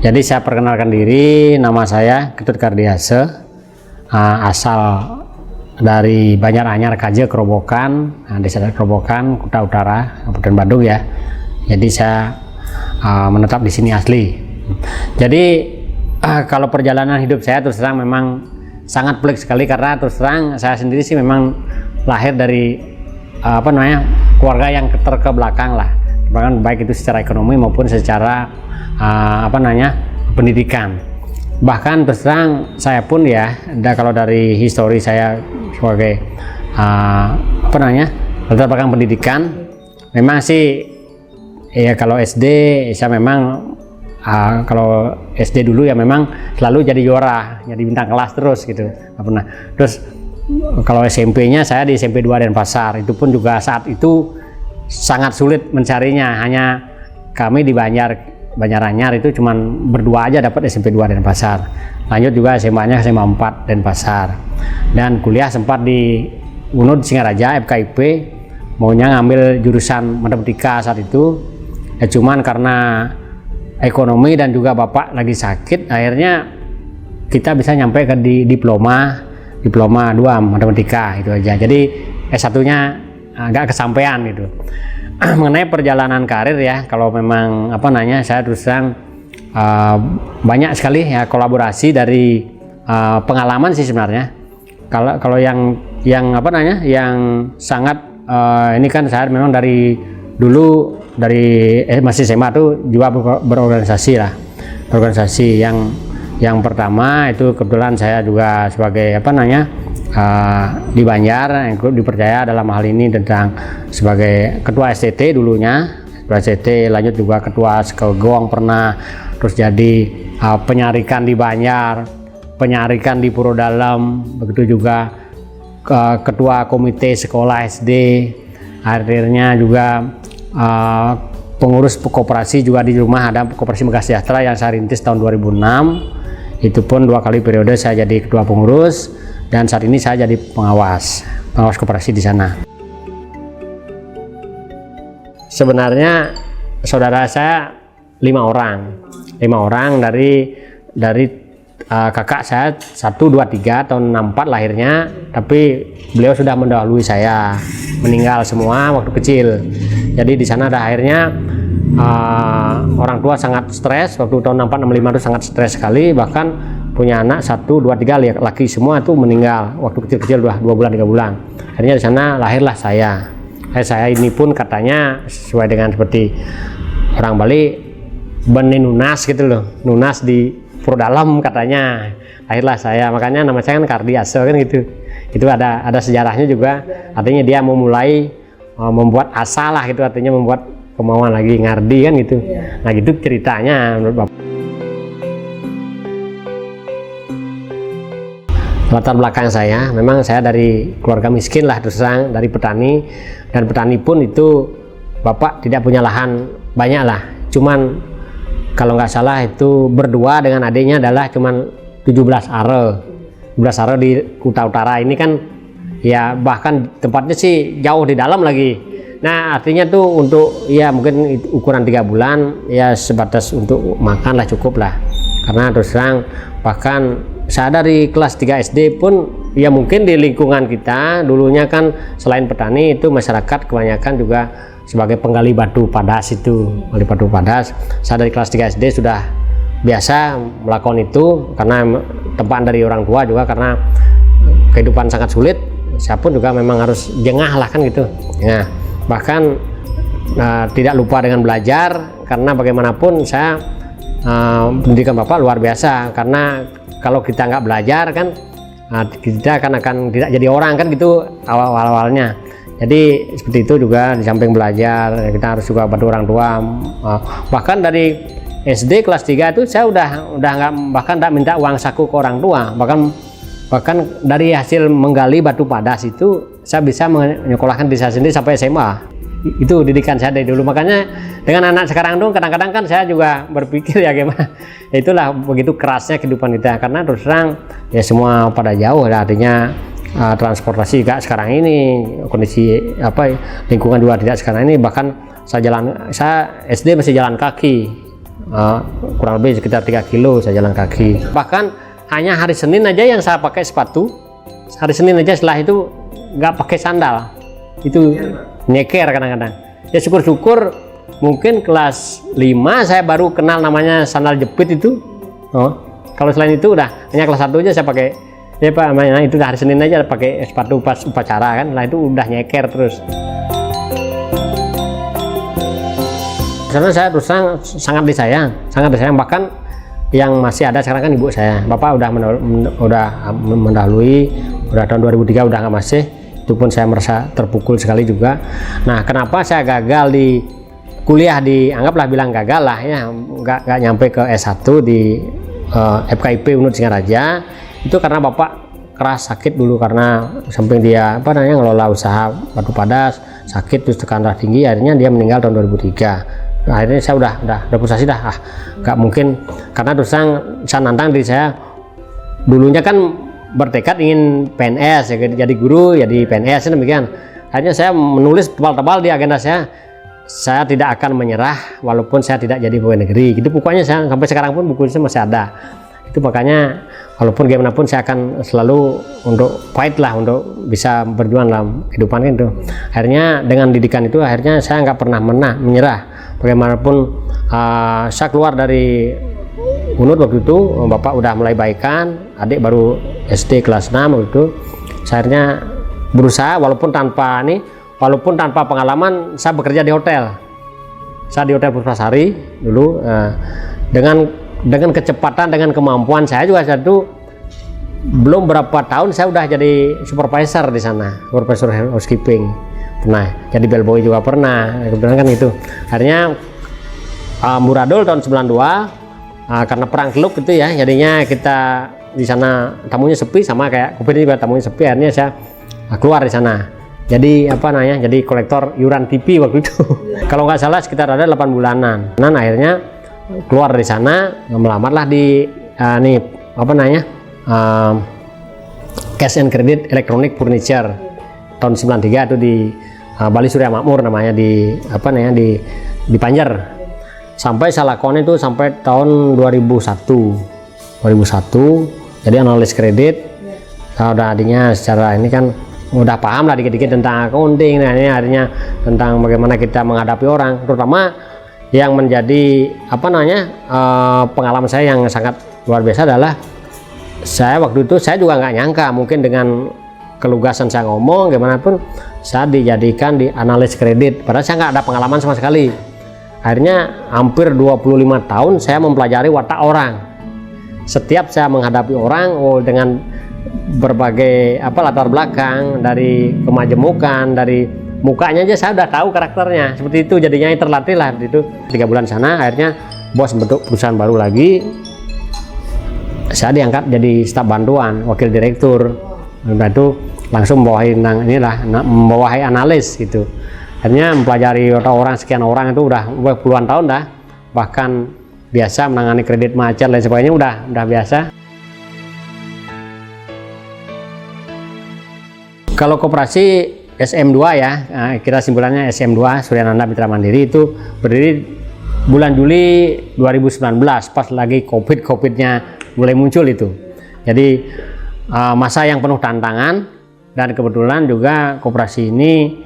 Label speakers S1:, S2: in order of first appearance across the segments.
S1: Jadi saya perkenalkan diri, nama saya Ketut Kardiase, asal dari Banjaranyar Kaje Kerobokan, Desa Kerobokan, Kuta Utara, Kabupaten Bandung ya. Jadi saya menetap di sini asli. Jadi kalau perjalanan hidup saya terus terang memang sangat pelik sekali, karena terus terang saya sendiri sih memang lahir dari keluarga yang terbelakang lah, bahkan baik itu secara ekonomi maupun secara pendidikan. Bahkan terus terang saya pun ya, kalau dari histori saya sebagai latar belakang pendidikan, memang sih ya kalau SD saya memang kalau SD dulu ya memang selalu jadi juara, jadi bintang kelas terus gitu, nggak pernah. Terus kalau SMP-nya saya di SMP 2 Denpasar, itu pun juga saat itu sangat sulit mencarinya, hanya kami di Banjaranyar itu cuman berdua aja dapat SMP 2 Denpasar. Lanjut juga SMA-nya SMA 4 Denpasar, dan kuliah sempat di UNUD Singaraja FKIP, maunya ngambil jurusan matematika saat itu ya, cuman karena ekonomi dan juga bapak lagi sakit, akhirnya kita bisa nyampe ke diploma 2 matematika itu aja. Jadi S1-nya agak kesampaian gitu. Mengenai perjalanan karir ya, kalau memang saya terus terang banyak sekali ya kolaborasi dari pengalaman sih sebenarnya. Kalau yang sangat ini kan saya memang dari dulu masih SMA tuh juga berorganisasi lah. Organisasi yang pertama itu kebetulan saya juga sebagai di Banjar yang dipercaya dalam hal ini tentang sebagai ketua STT dulunya, ketua STT, lanjut juga ketua Sekegong pernah, terus jadi penyarikan di Banjar, penyarikan di Purodalam, begitu juga ketua komite sekolah SD, akhirnya juga pengurus koperasi juga di rumah ada Koperasi Megah Sejahtera yang saya rintis tahun 2006. Itu pun 2 kali periode saya jadi ketua pengurus, dan saat ini saya jadi pengawas koperasi di sana. Sebenarnya saudara saya 5 orang dari kakak saya 1, 2, 3 tahun 64 lahirnya, tapi beliau sudah mendahului saya, meninggal semua waktu kecil. Jadi di sana ada akhirnya orang tua sangat stres waktu tahun 64 65 itu sangat stres sekali, bahkan punya anak 1, 2, 3 laki semua itu meninggal waktu kecil-kecil, 2 bulan 3 bulan. Akhirnya di sana lahirlah saya. Saya ini pun katanya sesuai dengan seperti orang Bali beni nunas gitu loh, nunas di Purodalam katanya, lahirlah saya. Makanya nama saya kan Kardiase kan gitu. Itu ada sejarahnya juga, artinya dia memulai membuat asa lah gitu, artinya membuat kemauan lagi ngardi kan gitu. Nah gitu ceritanya menurut Bapak. Latar belakang saya, memang saya dari keluarga miskin lah terus terang, dari petani, dan petani pun itu Bapak tidak punya lahan banyak lah, cuman kalau nggak salah itu berdua dengan adiknya adalah cuman 17 are di Kuta Utara ini kan ya, bahkan tempatnya sih jauh di dalam lagi. Nah artinya tuh untuk ya mungkin ukuran 3 bulan ya sebatas untuk makan lah, cukup lah. Karena terus terang bahkan saya dari kelas 3 SD pun ya mungkin di lingkungan kita dulunya kan selain petani itu masyarakat kebanyakan juga sebagai penggali batu padas itu, penggali batu padas. Saya dari kelas 3 SD sudah biasa melakukan itu karena tempaan dari orang tua juga, karena kehidupan sangat sulit. Saya pun juga memang harus jengah lah kan gitu. Nah, bahkan tidak lupa dengan belajar, karena bagaimanapun saya pendidikan Bapak luar biasa, karena kalau kita nggak belajar kan kita akan tidak jadi orang kan gitu awalnya. Jadi seperti itu juga, di samping belajar kita harus juga bantu orang tua. Bahkan dari SD kelas 3 itu saya udah bahkan nggak minta uang saku ke orang tua, bahkan dari hasil menggali batu padas itu saya bisa menyekolahkan diri saya sendiri sampai SMA. Itu didikan saya dari dulu. Makanya dengan anak sekarang tuh kadang-kadang kan saya juga berpikir ya gimana, itulah begitu kerasnya kehidupan kita, karena terus terang ya semua pada jauh, artinya transportasi juga sekarang ini, kondisi lingkungan juga tidak sekarang ini. Bahkan saya SD masih jalan kaki, kurang lebih sekitar 3 kilo saya jalan kaki. Bahkan hanya hari Senin aja yang saya pakai sepatu, hari Senin aja, setelah itu nggak pakai sandal, itu nyeker kadang-kadang. Ya syukur-syukur mungkin kelas 5 saya baru kenal namanya sandal jepit itu. Kalau selain itu udah hanya kelas 1 aja saya pakai, ya Pak, itu hari Senin aja pakai sepatu pas upacara kan, lah itu udah nyeker terus. Karena saya terus terang sangat disayang, bahkan yang masih ada sekarang kan ibu saya. Bapak udah mendahului, udah tahun 2003 udah nggak masih, itu pun saya merasa terpukul sekali juga. Nah, kenapa saya gagal di kuliah, anggaplah bilang gagal lah ya, nggak nyampe ke S1 di FKIP Unut Singaraja, itu karena Bapak keras sakit dulu, karena samping dia ngelola usaha batu padas, sakit terus tekanan darah tinggi, akhirnya dia meninggal tahun 2003. Akhirnya saya udah frustasi dah, nggak mungkin, karena terus saya nantang diri saya, dulunya kan bertekad ingin PNS ya, jadi guru, jadi PNS demikian. Akhirnya saya menulis tebal-tebal di agenda saya tidak akan menyerah walaupun saya tidak jadi pegawai negeri. Gitu pokoknya saya sampai sekarang pun bukunya masih ada. Itu makanya walaupun gimana pun saya akan selalu untuk fight lah, untuk bisa berjuang dalam kehidupan itu. Akhirnya dengan didikan itu akhirnya saya nggak pernah menyerah. Bagaimanapun saya keluar dari Unut waktu itu, Bapak udah mulai baikan, adik baru SD kelas 6 waktu itu. Saya akhirnya berusaha walaupun tanpa pengalaman. Saya bekerja di hotel. Saya di Hotel Puspasari dulu, dengan kecepatan, dengan kemampuan saya juga, belum berapa tahun saya udah jadi supervisor di sana, supervisor housekeeping. Pernah jadi bellboy juga pernah, kebetulan kan itu. Akhirnya Amburadul tahun 92, karena perang teluk itu ya, jadinya kita di sana tamunya sepi, sama kayak Kopi juga tamunya sepi. Akhirnya saya keluar di sana. Jadi jadi kolektor iuran TV waktu itu. Kalau nggak salah sekitar ada 8 bulanan. Nah, akhirnya keluar dari sana, melamarlah di Cash and Credit Electronic Furniture tahun 93 itu di Bali Surya Makmur namanya, di Panjer. Sampai saya lakoni itu sampai tahun 2001. Jadi analis kredit. Udah adanya secara ini kan udah paham lah dikit-dikit tentang accounting. Nah, ini artinya tentang bagaimana kita menghadapi orang, terutama yang menjadi pengalaman saya yang sangat luar biasa adalah saya waktu itu saya juga nggak nyangka mungkin dengan kelugasan saya ngomong gimana pun saya dijadikan di analis kredit, padahal saya nggak ada pengalaman sama sekali. Akhirnya hampir 25 tahun saya mempelajari watak orang. Setiap saya menghadapi orang dengan berbagai latar belakang, dari kemajemukan, dari mukanya aja saya udah tahu karakternya seperti itu. Jadinya terlatih lah itu. 3 bulan sana akhirnya bos bentuk perusahaan baru lagi, saya diangkat jadi staf bantuan, wakil direktur. Itu langsung membawahi analis gitu. Akhirnya mempelajari orang sekian orang itu udah puluhan tahun dah, bahkan biasa menangani kredit macet dan sebagainya udah biasa. Kalau koperasi SM2 ya, kita simpulannya SM2 Suryananda Mitra Mandiri itu berdiri bulan Juli 2019, pas lagi COVID-nya mulai muncul itu. Jadi masa yang penuh tantangan, dan kebetulan juga koperasi ini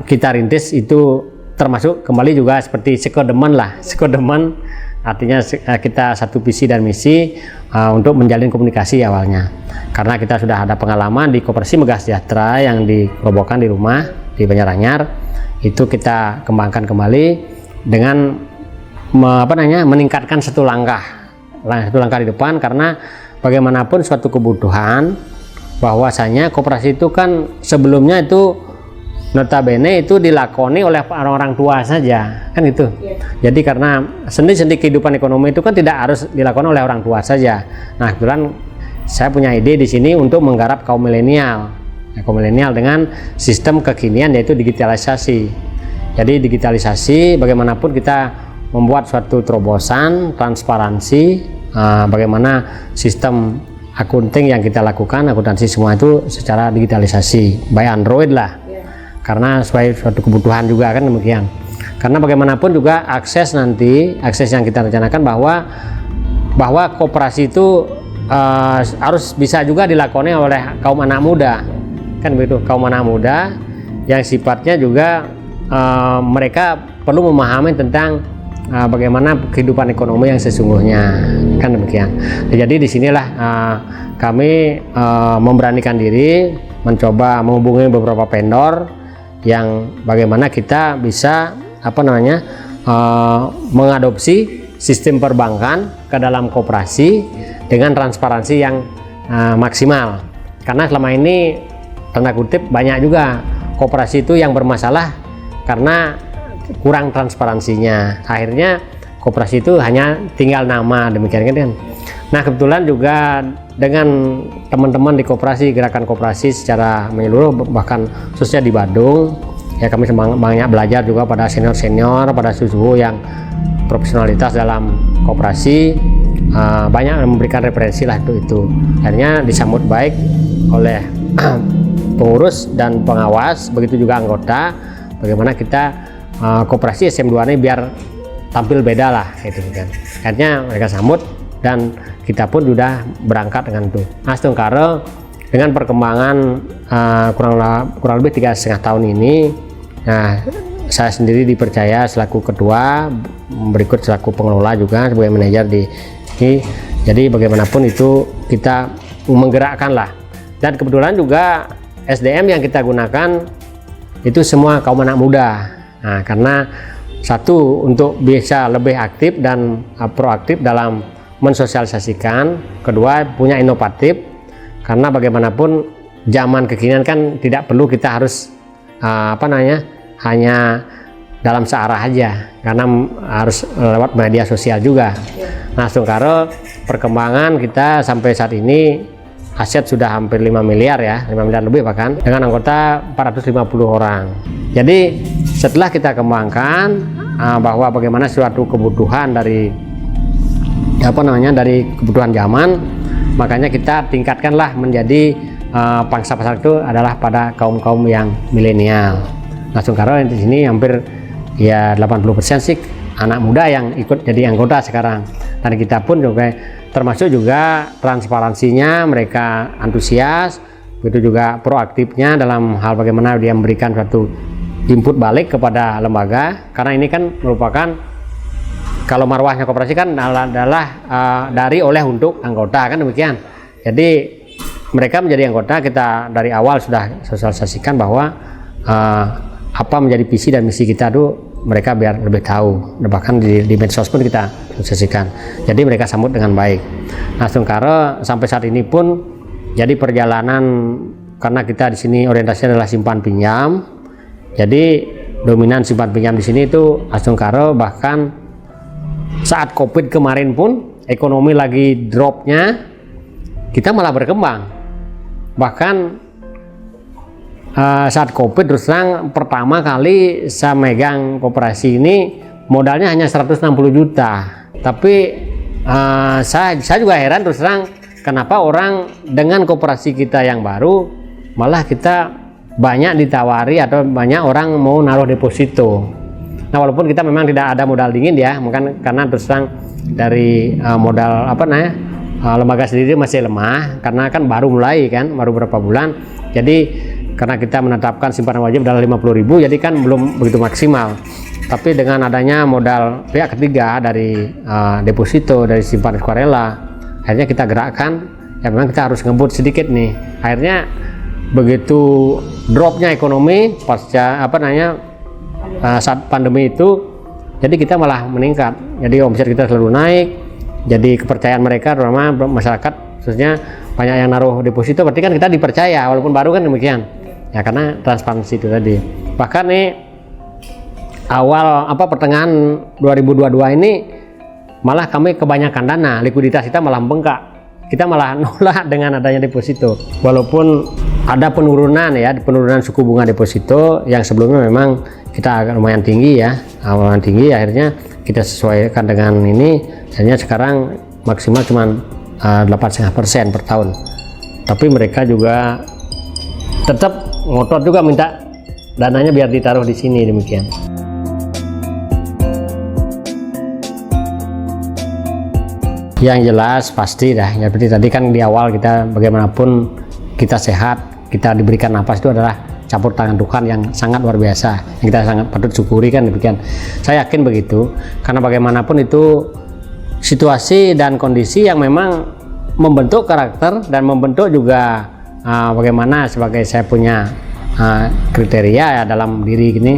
S1: kita rintis itu termasuk kembali juga seperti sekodemen lah. Sekodemen artinya kita satu visi dan misi untuk menjalin komunikasi awalnya. Karena kita sudah ada pengalaman di Koperasi Megah Sejahtera yang dikerobohkan di rumah di Banjaranyar, itu kita kembangkan kembali dengan meningkatkan satu langkah di depan, karena bagaimanapun suatu kebutuhan, bahwasanya koperasi itu kan sebelumnya itu notabene itu dilakoni oleh orang-orang tua saja kan gitu. Jadi karena sendi-sendi kehidupan ekonomi itu kan tidak harus dilakoni oleh orang tua saja. Nah, kebetulan saya punya ide di sini untuk menggarap kaum milenial dengan sistem kekinian, yaitu digitalisasi. Jadi digitalisasi bagaimanapun kita membuat suatu terobosan transparansi, bagaimana sistem akunting yang kita lakukan, akuntansi semua itu secara digitalisasi by Android lah, karena sebagai suatu kebutuhan juga kan demikian. karena bagaimanapun juga akses yang kita rencanakan bahwa koperasi itu harus bisa juga dilakoni oleh kaum anak muda, kan begitu, kaum anak muda yang sifatnya juga mereka perlu memahami tentang bagaimana kehidupan ekonomi yang sesungguhnya, kan demikian. Jadi disinilah kami memberanikan diri mencoba menghubungi beberapa vendor yang bagaimana kita bisa mengadopsi sistem perbankan ke dalam koperasi dengan transparansi yang maksimal, karena selama ini tanda kutip banyak juga koperasi itu yang bermasalah karena kurang transparansinya, akhirnya koperasi itu hanya tinggal nama, demikian kan. Nah kebetulan juga dengan teman-teman di koperasi, gerakan koperasi secara menyeluruh, bahkan khususnya di Badung ya, kami banyak belajar juga pada senior-senior, pada suhu yang profesionalitas dalam koperasi, banyak memberikan referensi lah itu. Akhirnya disambut baik oleh pengurus dan pengawas, begitu juga anggota, bagaimana kita koperasi SM2 ini biar tampil beda lah gitu kan. Akhirnya mereka sambut dan kita pun sudah berangkat dengan itu. Nah Setungkara dengan perkembangan kurang lebih 3,5 tahun ini, nah saya sendiri dipercaya selaku ketua, berikut selaku pengelola juga sebagai manajer di ini. Jadi bagaimanapun itu kita menggerakkan lah, dan kebetulan juga SDM yang kita gunakan itu semua kaum anak muda. Nah karena satu, untuk bisa lebih aktif dan proaktif dalam mensosialisasikan, kedua punya inovatif, karena bagaimanapun zaman kekinian kan tidak perlu kita harus hanya dalam searah aja, karena harus lewat media sosial juga. Nah Setungkara perkembangan kita sampai saat ini aset sudah hampir 5 miliar ya, 5 miliar lebih bahkan, dengan anggota 450 orang. Jadi setelah kita kembangkan bahwa bagaimana suatu kebutuhan dari kebutuhan zaman, makanya kita tingkatkanlah menjadi pangsa pasar itu adalah pada kaum yang milenial. Nah Setungkara di sini hampir ya 80% sih anak muda yang ikut jadi anggota sekarang, dan kita pun juga termasuk juga transparansinya, mereka antusias, begitu juga proaktifnya dalam hal bagaimana dia memberikan suatu input balik kepada lembaga, karena ini kan merupakan, kalau marwahnya koperasi kan adalah dari oleh untuk anggota, kan demikian. Jadi mereka menjadi anggota, kita dari awal sudah sosialisasikan bahwa apa menjadi visi dan misi kita tuh mereka biar lebih tahu, bahkan di medsos pun kita sosialisasikan. Jadi mereka sambut dengan baik. Nah Setungkara sampai saat ini pun jadi perjalanan, karena kita di sini orientasinya adalah simpan pinjam, jadi dominan simpan pinjam di sini itu Setungkara. Bahkan saat COVID kemarin pun ekonomi lagi dropnya, kita malah berkembang. Bahkan saat COVID terus terang pertama kali saya megang koperasi ini modalnya hanya 160 juta, tapi saya juga heran terus terang kenapa orang dengan koperasi kita yang baru malah kita banyak ditawari atau banyak orang mau naruh deposito. Nah walaupun kita memang tidak ada modal dingin ya, mungkin karena terus terang dari modal lembaga sendiri masih lemah, karena kan baru mulai kan, baru beberapa bulan. Jadi karena kita menetapkan simpanan wajib adalah 50.000, jadi kan belum begitu maksimal. Tapi dengan adanya modal pihak ketiga dari deposito, dari simpanan sukarela, akhirnya kita gerakkan, ya memang kita harus ngebut sedikit nih. Akhirnya begitu dropnya ekonomi pasca saat pandemi itu, jadi kita malah meningkat. Jadi omset kita selalu naik, jadi kepercayaan mereka, terutama masyarakat khususnya banyak yang naruh deposito, berarti kan kita dipercaya walaupun baru, kan demikian ya, karena transparansi itu tadi. Bahkan nih awal pertengahan 2022 ini malah kami kebanyakan dana, likuiditas kita malah bengkak, kita malah nolak dengan adanya deposito. Walaupun ada penurunan suku bunga deposito yang sebelumnya memang kita agak lumayan tinggi ya, lumayan tinggi, akhirnya kita sesuaikan dengan ini, akhirnya sekarang maksimal cuma 8,5% per tahun. Tapi mereka juga tetap ngotot juga minta dananya biar ditaruh di sini, demikian. Yang jelas pasti dah, ya seperti tadi kan di awal kita bagaimanapun kita sehat, kita diberikan napas itu adalah campur tangan Tuhan yang sangat luar biasa, yang kita sangat patut syukuri kan demikian. Saya yakin begitu, karena bagaimanapun itu situasi dan kondisi yang memang membentuk karakter dan membentuk juga bagaimana sebagai saya punya kriteria ya dalam diri ini.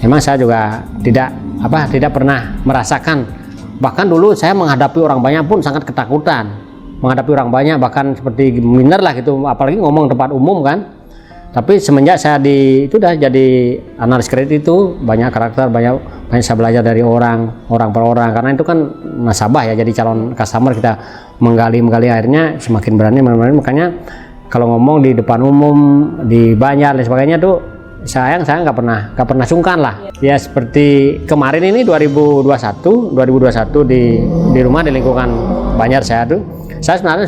S1: Memang saya juga tidak pernah merasakan. Bahkan dulu saya menghadapi orang banyak pun sangat ketakutan, menghadapi orang banyak bahkan seperti minder lah gitu, apalagi ngomong tempat umum kan. Tapi semenjak saya itu udah jadi analis kredit itu banyak karakter, banyak saya belajar dari orang per orang, karena itu kan nasabah ya, jadi calon customer, kita menggali akhirnya semakin berani. Makanya kalau ngomong di depan umum, di banyak dan sebagainya tuh saya nggak pernah sungkan lah ya. Seperti kemarin ini 2021 di rumah di lingkungan Banjar saya sebenarnya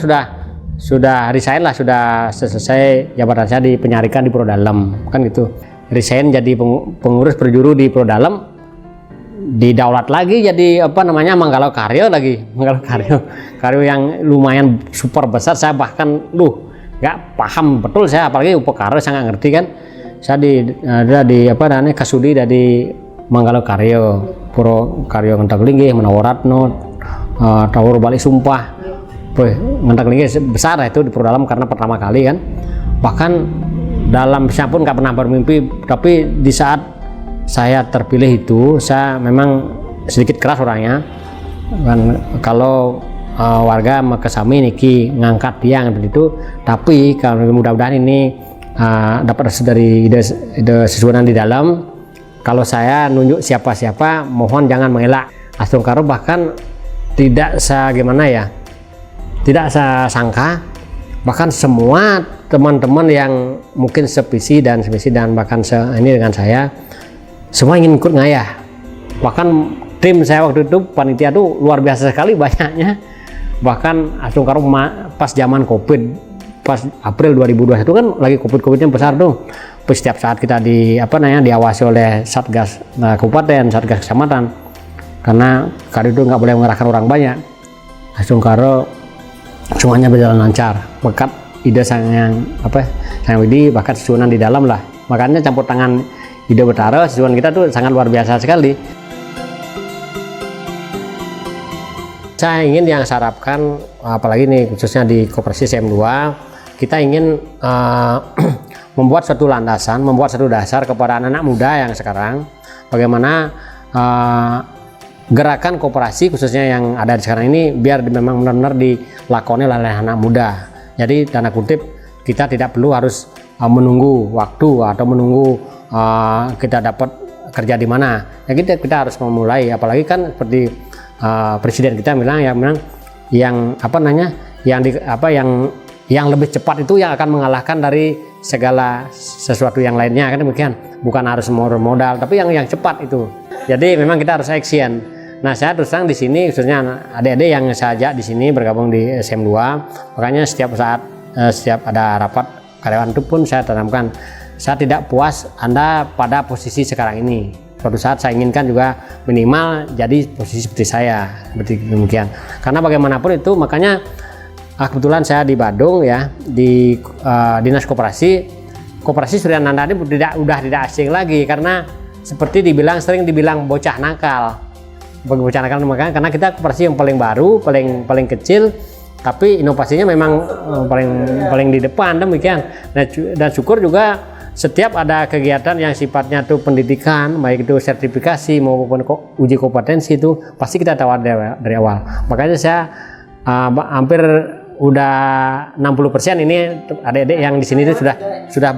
S1: sudah resign lah, sudah selesai jabatan saya di penyarikan di Prodalem kan gitu, resign jadi pengurus perjuru di Prodalem, didaulat lagi jadi Manggalo Karyo Karyo yang lumayan super besar. Saya bahkan nggak paham betul saya, apalagi Upekaro saya nggak ngerti kan. Saya di kasudi dari Manggalo Karyo, Puro Karyo Ngentak Linggih, Menawaratno, Tawur Balik Sumpah, Ngentak Linggih besar itu di Prodalem karena pertama kali kan. Bahkan dalam saya pun nggak pernah bermimpi, tapi di saat saya terpilih itu saya memang sedikit keras orangnya. Dan kalau warga kesami niki ngangkat tiang seperti itu, tapi kalau mudah-mudahan ini dapat dari ide sesuatu di dalam. Kalau saya nunjuk siapa-siapa, mohon jangan mengelak. Astungkaro bahkan tidak saya sangka, bahkan semua teman-teman yang mungkin sevisi dan bahkan ini dengan saya, semua ingin ikut ngayah. Bahkan tim saya waktu itu panitia tuh luar biasa sekali banyaknya. Bahkan Astungkaro pas zaman Covid, pas April 2021 kan lagi COVID-nya besar tuh. Setiap saat kita diawasi oleh Satgas Kabupaten, Satgas Kecamatan, karena kali itu nggak boleh mengerahkan orang banyak. Astungkaro semuanya berjalan lancar, berkat ide sang Widi, bahkan susunan di dalam lah. Makanya campur tangan ide Betara, susunan kita tuh sangat luar biasa sekali. Saya ingin yang saya harapkan, apalagi nih khususnya di Koperasi CM2, kita ingin membuat suatu landasan, membuat satu dasar kepada anak-anak muda yang sekarang, bagaimana gerakan koperasi khususnya yang ada di sekarang ini biar memang benar-benar dilakoni oleh anak muda. Jadi tanda kutip kita tidak perlu harus menunggu waktu atau menunggu kita dapat kerja di mana. Ya kita harus memulai, apalagi kan seperti presiden kita bilang yang lebih cepat itu yang akan mengalahkan dari segala sesuatu yang lainnya kan demikian. Bukan harus modal, tapi yang cepat itu. Jadi memang kita harus action. Nah, saya terus terang di sini khususnya adik-adik yang saya ajak di sini bergabung di SM2, makanya setiap ada rapat karyawan itu pun saya tanamkan, saya tidak puas Anda pada posisi sekarang ini. Suatu saat saya inginkan juga minimal jadi posisi seperti saya, seperti demikian. Karena bagaimanapun itu, makanya kebetulan saya di Badung ya, di Dinas Koperasi Suryananda ini udah tidak asing lagi, karena seperti sering dibilang bocah nakal. Bocah nakal karena kita koperasi yang paling baru, paling kecil, tapi inovasinya memang paling di depan demikian. Dan syukur juga setiap ada kegiatan yang sifatnya itu pendidikan, baik itu sertifikasi maupun uji kompetensi, itu pasti kita tawar dari awal. Makanya saya hampir udah 60% ini adik-adik yang di sini itu sudah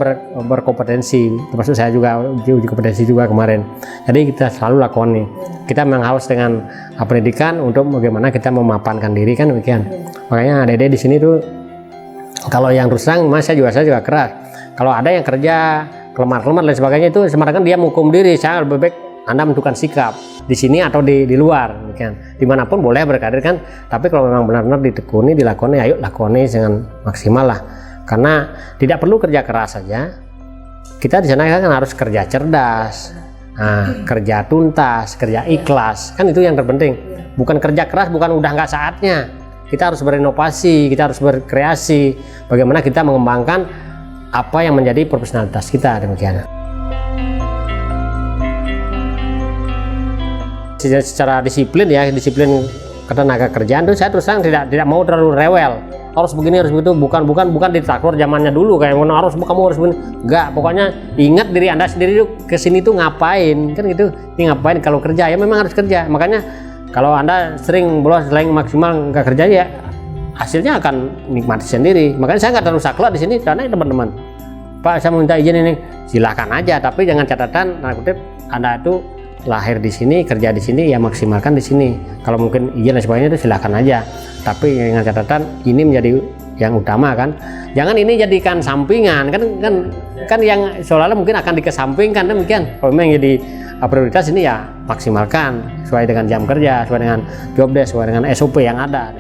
S1: berkompetensi, termasuk saya juga uji kompetensi juga kemarin. Jadi kita selalu lakukan nih. Kita memang harus dengan pendidikan untuk bagaimana kita memapankan diri kan demikian. Makanya adik-adik di sini tuh kalau yang terus terang, saya juga keras. Kalau ada yang kerja kelemar dan sebagainya itu sebenarnya kan dia menghukum diri. Saya lebih baik Anda menentukan sikap di sini atau di luar, kan? Dimanapun boleh berkarir kan, tapi kalau memang benar-benar ditekuni, dilakoni, ayo lakoni dengan maksimal lah. Karena tidak perlu kerja keras saja. Kita di sana kan harus kerja cerdas, kerja tuntas, kerja ikhlas, kan itu yang terpenting. Bukan kerja keras, bukan udah nggak saatnya, kita harus berinovasi, kita harus berkreasi, bagaimana kita mengembangkan apa yang menjadi profesionalitas kita, demikian. Secara disiplin ya, disiplin ketenaga kerjaan itu saya terus terang tidak mau terlalu rewel, harus begini harus begitu, bukan ditaklor zamannya dulu kayak harus kamu harus begini, enggak, pokoknya ingat diri Anda sendiri kesini tuh ngapain, kan gitu. Ini ngapain, kalau kerja ya memang harus kerja. Makanya kalau Anda sering bolos selain maksimal nggak kerja ya hasilnya akan nikmati sendiri. Makanya saya nggak terlalu saklek di sini karena teman-teman, Pak saya minta izin ini, silakan aja, tapi jangan catatan tanda kutip Anda itu lahir di sini, kerja di sini, ya maksimalkan di sini. Kalau mungkin izin dan sebagainya itu silakan aja, tapi dengan catatan ini menjadi yang utama kan. Jangan ini jadikan sampingan kan yang seolah-olah mungkin akan dikesampingkan, demikian. Kalau memang jadi prioritas ini ya maksimalkan sesuai dengan jam kerja, sesuai dengan job desk, sesuai dengan SOP yang ada.